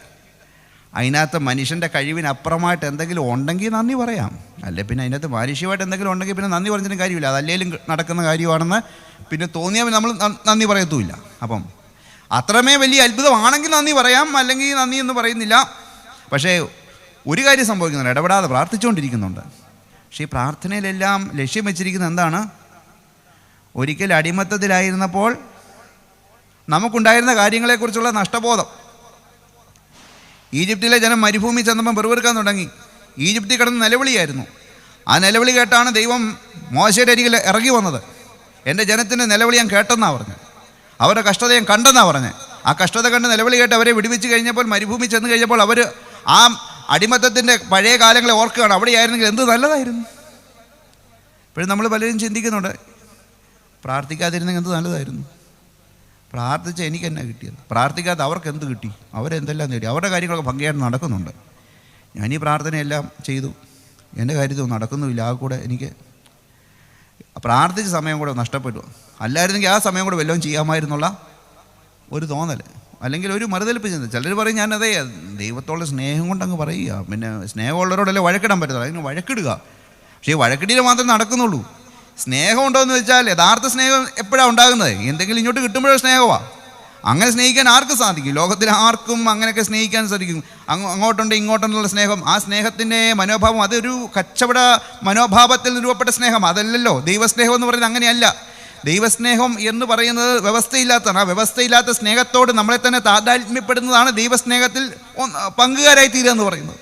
അതിനകത്ത് മനുഷ്യൻ്റെ കഴിവിനപ്പുറമായിട്ട് എന്തെങ്കിലും ഉണ്ടെങ്കിൽ നന്ദി പറയാം. അല്ലെ പിന്നെ അതിനകത്ത് മാനുഷ്യമായിട്ട് എന്തെങ്കിലും ഉണ്ടെങ്കിൽ പിന്നെ നന്ദി പറഞ്ഞിട്ടും കാര്യമില്ല. അതല്ലേലും നടക്കുന്ന കാര്യമാണെന്ന് പിന്നെ തോന്നിയാൽ നമ്മൾ നന്ദി പറയത്തുമില്ല. അപ്പം അത്രമേ വലിയ അത്ഭുതമാണെങ്കിൽ നന്ദി പറയാം, അല്ലെങ്കിൽ നന്ദി എന്ന് പറയുന്നില്ല. പക്ഷേ ഒരു കാര്യം സംഭവിക്കുന്നുണ്ട്, ഇടപെടാതെ പ്രാർത്ഥിച്ചുകൊണ്ടിരിക്കുന്നുണ്ട്. പക്ഷേ ഈ പ്രാർത്ഥനയിലെല്ലാം ലക്ഷ്യം വെച്ചിരിക്കുന്നത് എന്താണ്? ഒരിക്കൽ അടിമത്തത്തിലായിരുന്നപ്പോൾ നമുക്കുണ്ടായിരുന്ന കാര്യങ്ങളെക്കുറിച്ചുള്ള നഷ്ടബോധം. ഈജിപ്തിലെ ജനം മരുഭൂമി ചെന്നപ്പോൾ പെറുപെറുക്കാൻ തുടങ്ങി. ഈജിപ്തിൽ കിടന്ന് നിലവിളിയായിരുന്നു. ആ നിലവിളി കേട്ടാണ് ദൈവം മോശയുടെ അരികിൽ ഇറങ്ങി വന്നത്. എൻ്റെ ജനത്തിൻ്റെ നിലവിളി ഞാൻ കേട്ടെന്നാണ് പറഞ്ഞത്, അവരുടെ കഷ്ടത ഞാൻ കണ്ടെന്നാണ് പറഞ്ഞത്. ആ കഷ്ടത കണ്ട് നിലവിളി കേട്ട് അവരെ വിടുവിച്ച് കഴിഞ്ഞപ്പോൾ, മരുഭൂമി ചെന്ന് കഴിഞ്ഞപ്പോൾ അവർ ആ അടിമത്തത്തിൻ്റെ പഴയ കാലങ്ങളെ ഓർക്കുകയാണ്. അവിടെയായിരുന്നെങ്കിൽ എന്ത് നല്ലതായിരുന്നു. ഇപ്പോഴും നമ്മൾ പലരും ചിന്തിക്കുന്നുണ്ട്, പ്രാർത്ഥിക്കാതിരുന്നെങ്കിൽ എന്ത് നല്ലതായിരുന്നു. പ്രാർത്ഥിച്ച എനിക്ക് എന്നാ കിട്ടിയത്, പ്രാർത്ഥിക്കാത്ത അവർക്ക് എന്ത് കിട്ടി, അവരെന്തെല്ലാം നേടി, അവരുടെ കാര്യങ്ങളൊക്കെ ഭംഗിയായിട്ട് നടക്കുന്നുണ്ട്. ഞാനീ പ്രാർത്ഥനയെല്ലാം ചെയ്തു, എൻ്റെ കാര്യത്തിൽ നടക്കുന്നുമില്ല. ആ കൂടെ എനിക്ക് പ്രാർത്ഥിച്ച സമയം കൂടെ നഷ്ടപ്പെട്ടു. അല്ലായിരുന്നെങ്കിൽ ആ സമയം കൂടെ വല്ലതും ചെയ്യാമായിരുന്നുള്ള ഒരു തോന്നൽ, അല്ലെങ്കിൽ ഒരു മറുതലിപ്പ് ചിന്ത. ചിലർ പറയും ഞാനതേ ദൈവത്തോളം സ്നേഹം കൊണ്ടങ്ങ് പറയുക, പിന്നെ സ്നേഹമുള്ളവരോടല്ലേ വഴക്കിടാൻ പറ്റത്തില്ല, അതിന് വഴക്കിടുക. പക്ഷേ വഴക്കിടിയിൽ മാത്രമേ നടക്കുന്നുള്ളൂ. സ്നേഹം ഉണ്ടോ എന്ന് വെച്ചാൽ യഥാർത്ഥ സ്നേഹം എപ്പോഴാണ് ഉണ്ടാകുന്നത്? എന്തെങ്കിലും ഇങ്ങോട്ട് കിട്ടുമ്പോഴേ സ്നേഹമാണ്. അങ്ങനെ സ്നേഹിക്കാൻ ആർക്കും സാധിക്കും? ലോകത്തിൽ ആർക്കും അങ്ങനെയൊക്കെ സ്നേഹിക്കാൻ സാധിക്കും. അങ്ങോട്ടുണ്ട് ഇങ്ങോട്ടുള്ള സ്നേഹം, ആ സ്നേഹത്തിൻ്റെ മനോഭാവം അതൊരു കച്ചവട മനോഭാവത്തിൽ രൂപപ്പെട്ട സ്നേഹം അതല്ലല്ലോ. ദൈവസ്നേഹം എന്ന് പറയുന്നത് അങ്ങനെയല്ല. ദൈവസ്നേഹം എന്ന് പറയുന്നത് വ്യവസ്ഥയില്ലാത്തതാണ്. ആ വ്യവസ്ഥയില്ലാത്ത സ്നേഹത്തോട് നമ്മളെ തന്നെ താതാത്മ്യപ്പെടുന്നതാണ് ദൈവസ്നേഹത്തിൽ പങ്കുകാരായി തീരുക എന്ന് പറയുന്നത്.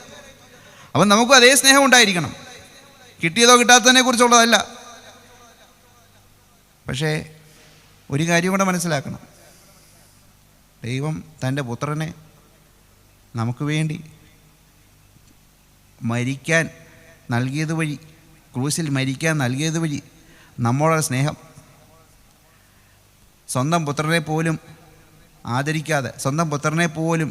അപ്പം നമുക്കും അതേ സ്നേഹം ഉണ്ടായിരിക്കണം. കിട്ടിയതോ കിട്ടാത്തതിനെ കുറിച്ചുള്ളതല്ല. പക്ഷേ ഒരു കാര്യം കൂടെ മനസ്സിലാക്കണം, ദൈവം തൻ്റെ പുത്രനെ നമുക്ക് വേണ്ടി മരിക്കാൻ നൽകിയത് വഴി, ക്രൂശിൽ മരിക്കാൻ നൽകിയത് വഴി നമ്മളോടുള്ള സ്നേഹം, സ്വന്തം പുത്രനെ പോലും ആദരിക്കാതെ, സ്വന്തം പുത്രനെ പോലും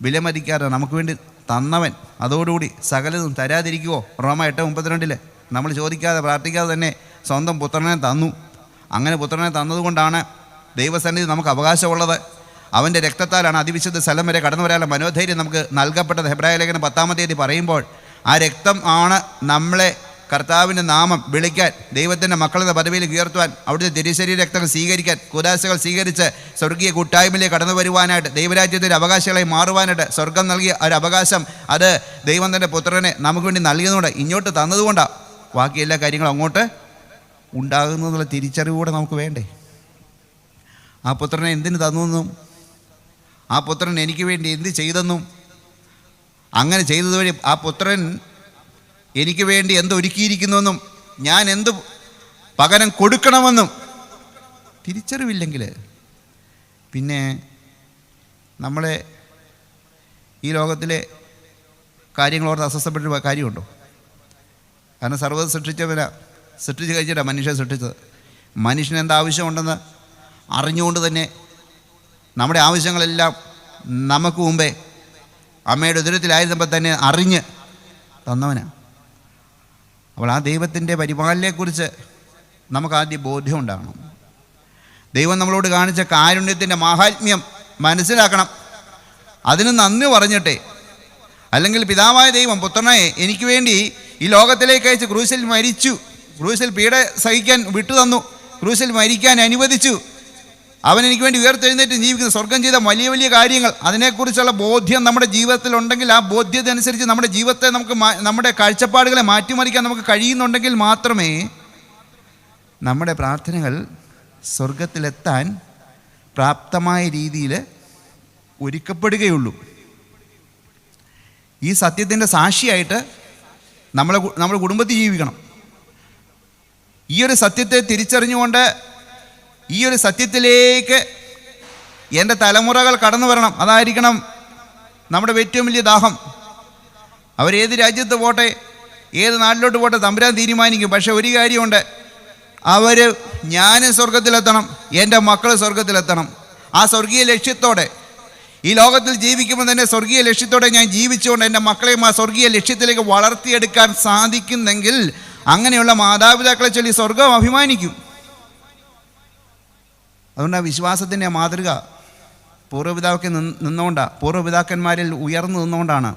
വിലമതിക്കാതെ നമുക്ക് വേണ്ടി തന്നവൻ അതോടുകൂടി സകലതും തരാതിരിക്കുമോ? റോമ 8:32 നമ്മൾ ചോദിക്കാതെ പ്രാർത്ഥിക്കാതെ തന്നെ സ്വന്തം പുത്രനെ തന്നു. അങ്ങനെ പുത്രനെ തന്നതുകൊണ്ടാണ് ദൈവസന്നിധി നമുക്ക് അവകാശമുള്ളത്. അവൻ്റെ രക്തത്താലാണ് അതിവിശുദ്ധ സ്ഥലം വരെ കടന്നു വരാനുള്ള മനോധൈര്യം നമുക്ക് നൽകപ്പെട്ടത്. ഹെബ്രായ ലേഖനം 10-ാം അധ്യായത്തിൽ പറയുമ്പോൾ ആ രക്തം ആണ് നമ്മളെ കർത്താവിൻ്റെ നാമം വിളിക്കാൻ, ദൈവത്തിൻ്റെ മക്കളുടെ പദവിയിൽ ഉയർത്തുവാൻ, അവിടുത്തെ തിരുശരീര രക്തങ്ങൾ സ്വീകരിക്കാൻ, കുദാശകൾ സ്വീകരിച്ച് സ്വർഗീയ കൂട്ടായ്മയിലേക്ക് കടന്നു വരുവാനായിട്ട്, ദൈവരാജ്യത്തിൻ്റെ അവകാശികളായി മാറുവാനായിട്ട് സ്വർഗം നൽകിയ ഒരു അവകാശം അത് ദൈവം തൻ്റെ പുത്രനെ നമുക്ക് വേണ്ടി നൽകിയതുകൊണ്ട്, ഇങ്ങോട്ട് തന്നതുകൊണ്ടാണ് ബാക്കി എല്ലാ കാര്യങ്ങളും അങ്ങോട്ട് ഉണ്ടാകുന്നതെന്നുള്ള തിരിച്ചറിവൂടെ നമുക്ക് വേണ്ടേ? ആ പുത്രനെ എന്തിന് തന്നെന്നും, ആ പുത്രൻ എനിക്ക് വേണ്ടി എന്ത് ചെയ്തെന്നും, അങ്ങനെ ചെയ്തത് വഴി ആ പുത്രൻ എനിക്ക് വേണ്ടി എന്തൊരുക്കിയിരിക്കുന്നുവെന്നും, ഞാൻ എന്ത് പകരം കൊടുക്കണമെന്നും തിരിച്ചറിവില്ലെങ്കിൽ പിന്നെ നമ്മളെ ഈ ലോകത്തിലെ കാര്യങ്ങളോർത്ത് അസ്വസ്ഥപ്പെട്ട കാര്യമുണ്ടോ? കാരണം സർവ്വത് സൃഷ്ടിച്ച് കഴിച്ചിട്ടാണ് മനുഷ്യനെ സൃഷ്ടിച്ചത്. മനുഷ്യന് എന്താവശ്യമുണ്ടെന്ന് അറിഞ്ഞുകൊണ്ട് തന്നെ നമ്മുടെ ആവശ്യങ്ങളെല്ലാം നമുക്ക് മുമ്പേ അമ്മയുടെ ഉദരത്തിലായിരുന്നപ്പോൾ തന്നെ അറിഞ്ഞ് തന്നവനാണ്. അപ്പോൾ ആ ദൈവത്തിൻ്റെ പരിപാലനയെക്കുറിച്ച് നമുക്ക് ആദ്യം ബോധ്യം ഉണ്ടാകണം. ദൈവം നമ്മളോട് കാണിച്ച കാരുണ്യത്തിൻ്റെ മാഹാത്മ്യം മനസ്സിലാക്കണം. അതിന് നന്ദി പറഞ്ഞിട്ടേ, അല്ലെങ്കിൽ പിതാവായ ദൈവം പുത്രനെ എനിക്ക് വേണ്ടി ഈ ലോകത്തിലേക്ക് അയച്ച് ക്രൂശിൽ മരിച്ചു, ക്രൂശിൽ പീഡ സഹിക്കാൻ വിട്ടു തന്നു, ക്രൂശിൽ മരിക്കാൻ അനുവദിച്ചു, അവൻ എനിക്ക് വേണ്ടി ഉയർത്തെഴുന്നേറ്റ് ജീവിക്കുന്ന സ്വർഗം ചെയ്ത വലിയ വലിയ കാര്യങ്ങൾ, അതിനെക്കുറിച്ചുള്ള ബോധ്യം നമ്മുടെ ജീവിതത്തിലുണ്ടെങ്കിൽ, ആ ബോധ്യതനുസരിച്ച് നമ്മുടെ ജീവിതത്തെ നമ്മുടെ കാഴ്ചപ്പാടുകളെ മാറ്റിമറിക്കാൻ നമുക്ക് കഴിയുന്നുണ്ടെങ്കിൽ മാത്രമേ നമ്മുടെ പ്രാർത്ഥനകൾ സ്വർഗത്തിലെത്താൻ പ്രാപ്തമായ രീതിയിൽ ഒരുക്കപ്പെടുകയുള്ളൂ. ഈ സത്യത്തിൻ്റെ സാക്ഷിയായിട്ട് നമ്മുടെ കുടുംബത്തിൽ ജീവിക്കണം. ഈ ഒരു സത്യത്തെ തിരിച്ചറിഞ്ഞുകൊണ്ട് ഈ ഒരു സത്യത്തിലേക്ക് എൻ്റെ തലമുറകൾ കടന്നു വരണം. അതായിരിക്കണം നമ്മുടെ ഏറ്റവും വലിയ ദാഹം. അവരേത് രാജ്യത്ത് പോട്ടെ, ഏത് നാട്ടിലോട്ട് പോട്ടെ, തമ്പുരാൻ തീരുമാനിക്കും. പക്ഷെ ഒരു കാര്യമുണ്ട്, ഞാനും സ്വർഗത്തിലെത്തണം, എൻ്റെ മക്കൾ സ്വർഗത്തിലെത്തണം. ആ സ്വർഗീയ ലക്ഷ്യത്തോടെ ഈ ലോകത്തിൽ ജീവിക്കുമ്പോൾ തന്നെ സ്വർഗീയ ലക്ഷ്യത്തോടെ ഞാൻ ജീവിച്ചുകൊണ്ട് എൻ്റെ മക്കളെയും ആ സ്വർഗീയ ലക്ഷ്യത്തിലേക്ക് വളർത്തിയെടുക്കാൻ സാധിക്കുന്നെങ്കിൽ അങ്ങനെയുള്ള മാതാപിതാക്കളെ ചൊല്ലി സ്വർഗം അഭിമാനിക്കും. അതുകൊണ്ട് ആ വിശ്വാസത്തിൻ്റെ മാതൃക പൂർവ്വപിതാക്കന്മാരിൽ ഉയർന്നു നിന്നുകൊണ്ടാണ്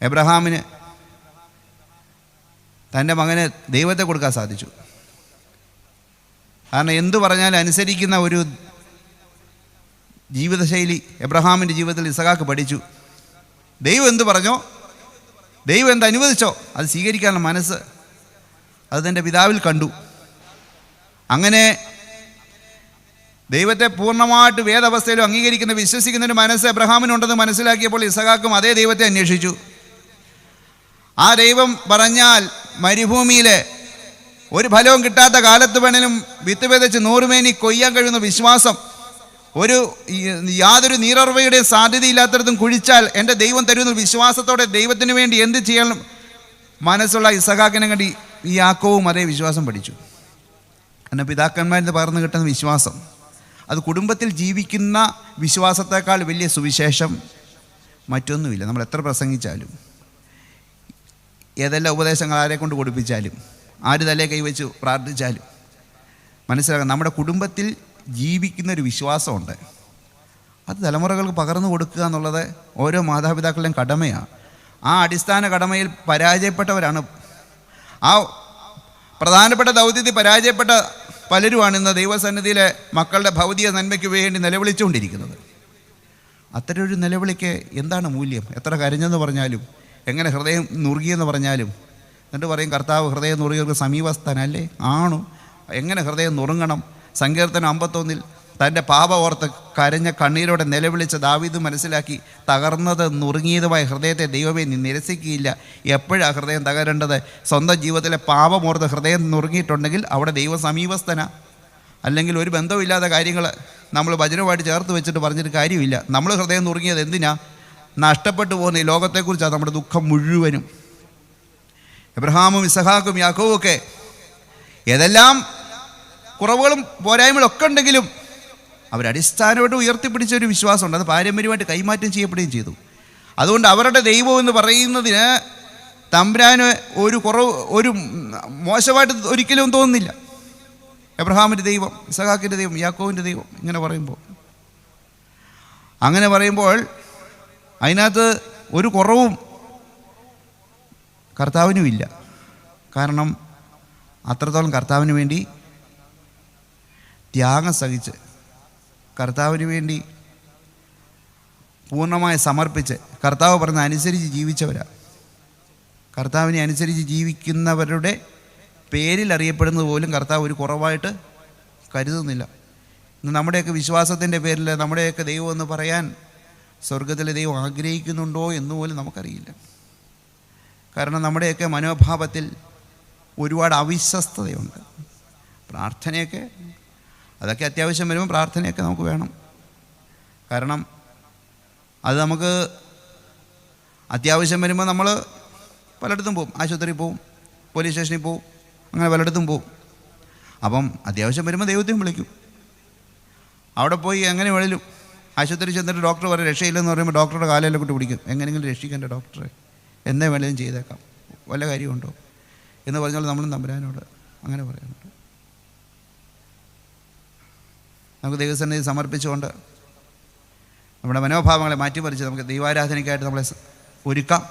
എബ്രഹാമിന് തൻ്റെ മകന് ദൈവത്തെ കൊടുക്കാൻ സാധിച്ചു. കാരണം എന്തു പറഞ്ഞാലും അനുസരിക്കുന്ന ഒരു ജീവിതശൈലി എബ്രഹാമിൻ്റെ ജീവിതത്തിൽ ഇസഹാക്ക് പഠിച്ചു. ദൈവം എന്ത് പറഞ്ഞോ, ദൈവം എന്ത് അനുവദിച്ചോ അത് സ്വീകരിക്കാനുള്ള മനസ്സ് അത് തൻ്റെ പിതാവിൽ കണ്ടു. അങ്ങനെ ദൈവത്തെ പൂർണ്ണമായിട്ട് വേദവസ്ഥയിലും അംഗീകരിക്കുന്ന വിശ്വസിക്കുന്ന ഒരു മനസ്സ് എബ്രഹാമിനുണ്ടെന്ന് മനസ്സിലാക്കിയപ്പോൾ ഇസഹാക്കും അതേ ദൈവത്തെ അന്വേഷിച്ചു. ആ ദൈവം പറഞ്ഞാൽ മരുഭൂമിയിലെ ഒരു ഫലവും കിട്ടാത്ത കാലത്ത് വേണേലും വിത്ത് വിതച്ച് 100 മേനി കൊയ്യാൻ കഴിയുന്ന വിശ്വാസം, യാതൊരു നീരർവയുടെയും സാധ്യതയില്ലാത്തടത്തും കുഴിച്ചാൽ എൻ്റെ ദൈവം തരുന്ന വിശ്വാസത്തോടെ ദൈവത്തിന് വേണ്ടി എന്ത് ചെയ്യണം മനസ്സുള്ള ഇസഹാക്കിനെ കണ്ടി ഈ യാക്കോവും അതേ വിശ്വാസം പഠിച്ചു. എൻ്റെ പിതാക്കന്മാരിൽ പകർന്നു കിട്ടുന്ന വിശ്വാസം അത് കുടുംബത്തിൽ ജീവിക്കുന്ന വിശ്വാസത്തെക്കാൾ വലിയ സുവിശേഷം മറ്റൊന്നുമില്ല. നമ്മൾ എത്ര പ്രസംഗിച്ചാലും, ഏതെല്ലാം ഉപദേശങ്ങൾ ആരെ കൊണ്ട് കൊടുപ്പിച്ചാലും, ആര് തലേ കൈവച്ച് പ്രാർത്ഥിച്ചാലും മനസ്സിലാക്കാം നമ്മുടെ കുടുംബത്തിൽ ജീവിക്കുന്നൊരു വിശ്വാസമുണ്ട്. അത് തലമുറകൾക്ക് പകർന്നു കൊടുക്കുക എന്നുള്ളത് ഓരോ മാതാപിതാക്കളുടെയും കടമയാണ്. ആ അടിസ്ഥാന കടമയിൽ പരാജയപ്പെട്ടവരാണ്, ആ പ്രധാനപ്പെട്ട ദൗത്യത്തിൽ പരാജയപ്പെട്ട പലരുമാണ് ഇന്ന് ദൈവസന്നിധിയിലെ മക്കളുടെ ഭൗതിക നന്മയ്ക്ക് വേണ്ടി നിലവിളിച്ചുകൊണ്ടിരിക്കുന്നത്. അത്തരമൊരു നിലവിളിക്ക് എന്താണ് മൂല്യം? എത്ര കരഞ്ഞെന്ന് പറഞ്ഞാലും, എങ്ങനെ ഹൃദയം നുറുകിയെന്ന് പറഞ്ഞാലും, എന്നിട്ട് പറയും കർത്താവ് ഹൃദയം നുറുകിയവർക്ക് സമീപസ്ഥനല്ലേ? ആണു. എങ്ങനെ ഹൃദയം നുറുങ്ങണം? സങ്കീർത്തനം 51 തൻ്റെ പാപ ഓർത്ത് കരഞ്ഞ കണ്ണീരോടെ നിലവിളിച്ച ദാവീദ് മനസ്സിലാക്കി, തകർന്നത് നുറുങ്ങിയതുമായ ഹൃദയത്തെ ദൈവമേ നീ നിരസിക്കുകയില്ല. എപ്പോഴാണ് ഹൃദയം തകരേണ്ടത്? സ്വന്തം ജീവിതത്തിലെ പാപമോർത്ത് ഹൃദയം നുറുങ്ങിയിട്ടുണ്ടെങ്കിൽ അവിടെ ദൈവം സമീപസ്ഥന. അല്ലെങ്കിൽ ഒരു ബന്ധമില്ലാത്ത കാര്യങ്ങൾ നമ്മൾ വചനമായിട്ട് ചേർത്ത് വെച്ചിട്ട് പറഞ്ഞിട്ട് കാര്യമില്ല. നമ്മൾ ഹൃദയം നുറുങ്ങിയത് എന്തിനാ? നഷ്ടപ്പെട്ടു പോകുന്ന ഈ ലോകത്തെക്കുറിച്ചാണ് നമ്മുടെ ദുഃഖം മുഴുവനും. എബ്രഹാമും ഇസഹാക്കും യാക്കോവും ഒക്കെ ഏതെല്ലാം കുറവുകളും പോരായ്മകളൊക്കെ ഉണ്ടെങ്കിലും അവരടിസ്ഥാനമായിട്ട് ഉയർത്തിപ്പിടിച്ചൊരു വിശ്വാസമുണ്ട്. അത് പാരമ്പര്യമായിട്ട് കൈമാറ്റം ചെയ്യപ്പെടുകയും ചെയ്തു. അതുകൊണ്ട് അവരുടെ ദൈവം എന്ന് പറയുന്നതിന് തമ്പുരാന് ഒരു മോശമായിട്ട് ഒരിക്കലും തോന്നുന്നില്ല. എബ്രഹാമിൻ്റെ ദൈവം, ഇസഹാക്കിൻ്റെ ദൈവം, യാക്കോവിൻ്റെ ദൈവം അങ്ങനെ പറയുമ്പോൾ അതിനകത്ത് ഒരു കുറവും കർത്താവിനുമില്ല. കാരണം അത്രത്തോളം കർത്താവിന് വേണ്ടി ത്യാഗം സഹിച്ച്, കർത്താവിന് വേണ്ടി പൂർണ്ണമായി സമർപ്പിച്ച്, കർത്താവ് പറഞ്ഞ അനുസരിച്ച് ജീവിച്ചവരാ. കർത്താവിനെ അനുസരിച്ച് ജീവിക്കുന്നവരുടെ പേരിൽ അറിയപ്പെടുന്നത് പോലും കർത്താവ് ഒരു കുറവായിട്ട് കരുതുന്നില്ല. ഇന്ന് നമ്മുടെയൊക്കെ വിശ്വാസത്തിൻ്റെ പേരിൽ നമ്മുടെയൊക്കെ ദൈവം എന്ന് പറയാൻ സ്വർഗത്തിലെ ദൈവം ആഗ്രഹിക്കുന്നുണ്ടോ എന്നുപോലും നമുക്കറിയില്ല. കാരണം നമ്മുടെയൊക്കെ മനോഭാവത്തിൽ ഒരുപാട് അവിശ്വസ്തതയുണ്ട്. പ്രാർത്ഥനയൊക്കെ അതൊക്കെ അത്യാവശ്യം വരുമ്പോൾ പ്രാർത്ഥനയൊക്കെ നമുക്ക് വേണം. കാരണം അത് നമുക്ക് അത്യാവശ്യം വരുമ്പോൾ നമ്മൾ പലയിടത്തും പോവും, ആശുപത്രിയിൽ പോവും, പോലീസ് സ്റ്റേഷനിൽ പോവും, അങ്ങനെ പലയിടത്തും പോവും. അപ്പം അത്യാവശ്യം വരുമ്പോൾ ദൈവത്തെയും വിളിക്കും. അവിടെ പോയി എങ്ങനെ വേണേലും ആശുപത്രി ചെന്നിട്ട് ഡോക്ടർ പറയും രക്ഷയില്ലെന്ന് പറയുമ്പോൾ ഡോക്ടറുടെ കാലെല്ലാം കൂട്ടി പിടിക്കും. എങ്ങനെയെങ്കിലും രക്ഷിക്കേണ്ട ഡോക്ടറെ, എന്നെ വേണേലും ചെയ്തേക്കാം, വല്ല കാര്യമുണ്ടോ എന്ന് പറഞ്ഞാൽ നമ്മളും തമ്പുരാനോട് അങ്ങനെ പറയാനുണ്ട്. നമുക്ക് ദൈവസന്നിധി സമർപ്പിച്ചുകൊണ്ട് നമ്മുടെ മനോഭാവങ്ങളെ മാറ്റിമറിച്ച് നമുക്ക് ദൈവാരാധനയ്ക്കായിട്ട് നമ്മളെ ഒരുക്കാം.